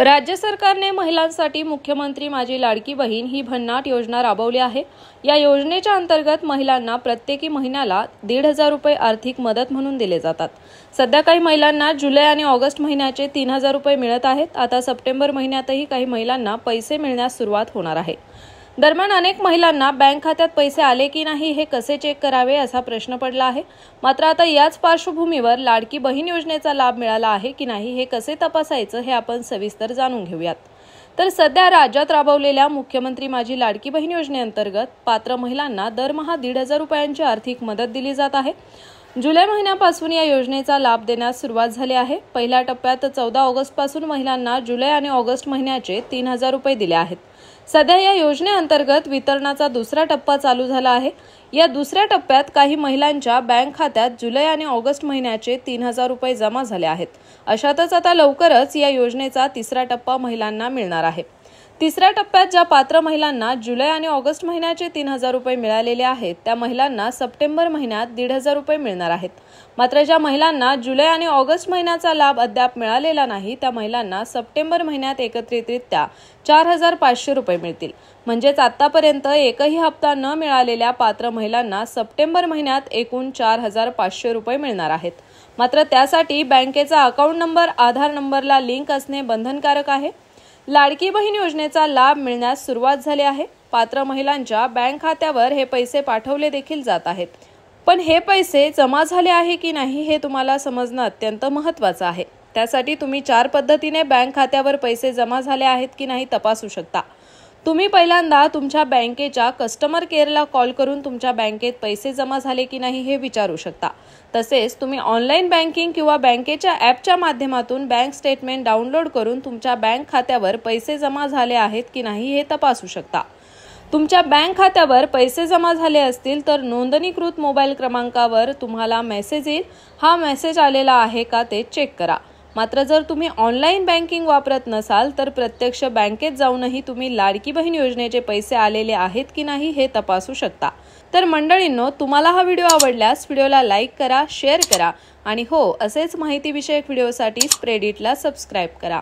राज्य सरकारने महिलांसाठी मुख्यमंत्री माझी लाडकी बहीण ही भन्नाट योजना राबवली आहे। या योजनेच्या अंतर्गत महिलांना प्रत्येकी महिन्याला 1,500 रुपये आर्थिक मदत म्हणून दिले जातात। सध्या काही महिलांना जुलै आणि ऑगस्ट महिन्याचे 3,000 रुपये मिळत आहेत। आता सप्टेंबर महिन्यातही काही महिलांना पैसे मिळण्यास सुरुवात होणार आहे। दरम्यान अनेक महिलांना बँक खात्यात पैसे आले की नाही हे कसे चेक करावे असा प्रश्न पडला आहे। मात्र आता याच पार्श्वभूमीवर लाडकी बहीण योजनेचा लाभ मिळाला आहे की नाही हे कसे तपासायचं हे आपण सविस्तर जाणून घेऊयात। तर सध्या राज्यात राबवलेल्या मुख्यमंत्री माझी लाडकी बहीण योजनेअंतर्गत पात्र महिलांना दरमहा 1,500 रुपयांची आर्थिक मदत दिली जात आहे। जुलै महिन्यापासून या योजनेचा लाभ देण्यास सुरुवात झाली आहे। पहिल्या टप्प्यात 14 ऑगस्ट पासून महिलांना जुलै आणि ऑगस्ट महिन्याचे 3,000 रुपये दिले आहेत। सध्या या योजनेअंतर्गत वितरणाचा दुसरा टप्पा चालू झाला आहे। या दुसऱ्या टप्प्यात काही महिलांच्या बँक खात्यात जुलै आणि ऑगस्ट महिन्याचे 3,000 रुपये जमा झाले आहेत। अशातच आता लवकरच या योजनेचा तिसरा टप्पा महिलांना मिळणार आहे। तिसऱ्या टप्प्यात ज्या पात्र महिलांना जुलै आणि ऑगस्ट महिन्याचे 3,000 रुपये मिळालेले आहेत त्या महिलांना सप्टेंबर महिन्यात 1,500 रुपये मिळणार आहेत। मात्र ज्या महिलांना जुलै आणि ऑगस्ट महिन्याचा लाभ अद्याप मिळालेला नाही त्या महिलांना सप्टेंबर महिन्यात एकत्रितरित्या 4,500 रुपये मिळतील। म्हणजेच आतापर्यंत एकही हप्ता न मिळालेल्या पात्र महिलांना सप्टेंबर महिन्यात एकूण 4,500 रुपये मिळणार आहेत। मात्र त्यासाठी बँकेचा अकाउंट नंबर आधार नंबरला लिंक असणे बंधनकारक आहे। लाडकी बहीण योजनेचा लाभ मिळण्यास सुरुवात झाली आहे। पात्र महिलांच्या बँक खात्यावर हे पैसे पाठवले देखील जात आहेत। पण हे पैसे जमा झाले आहे की नाही हे तुम्हाला समजणं अत्यंत महत्त्वाचं आहे। त्यासाठी तुम्ही 4 पद्धतीने बँक खात्यावर पैसे जमा झाले आहेत की नाही तपासू शकता। तुम्ही पहिल्यांदा तुमच्या बँकेच्या कस्टमर केअरला कॉल करून तुमच्या बँकेत पैसे जमा झाले की नाही हे विचारू शकता। तसेच तुम्ही ऑनलाईन बँकिंग किंवा बँकेच्या ॲपच्या माध्यमातून बँक स्टेटमेंट डाउनलोड करून तुमच्या बँक खात्यावर पैसे जमा झाले आहेत की नाही हे तपासू शकता। तुमच्या बँक खात्यावर पैसे जमा झाले असतील तर नोंदणीकृत मोबाईल क्रमांकावर तुम्हाला मेसेज येईल। हा मेसेज आलेला आहे का ते चेक करा। मात्र जर तुम्ही ऑनलाईन बँकिंग वापरत नसाल तर प्रत्यक्ष बँकेत जाऊनही तुम्ही लाडकी बहीण योजनेचे पैसे आलेले आहेत की नाही हे तपासू शकता। तर मंडळींनो, तुम्हाला हा व्हिडिओ आवडल्यास व्हिडिओला लाईक करा, शेअर करा आणि असेच माहितीविषयक व्हिडिओसाठी स्प्रेड इटला सबस्क्राईब करा।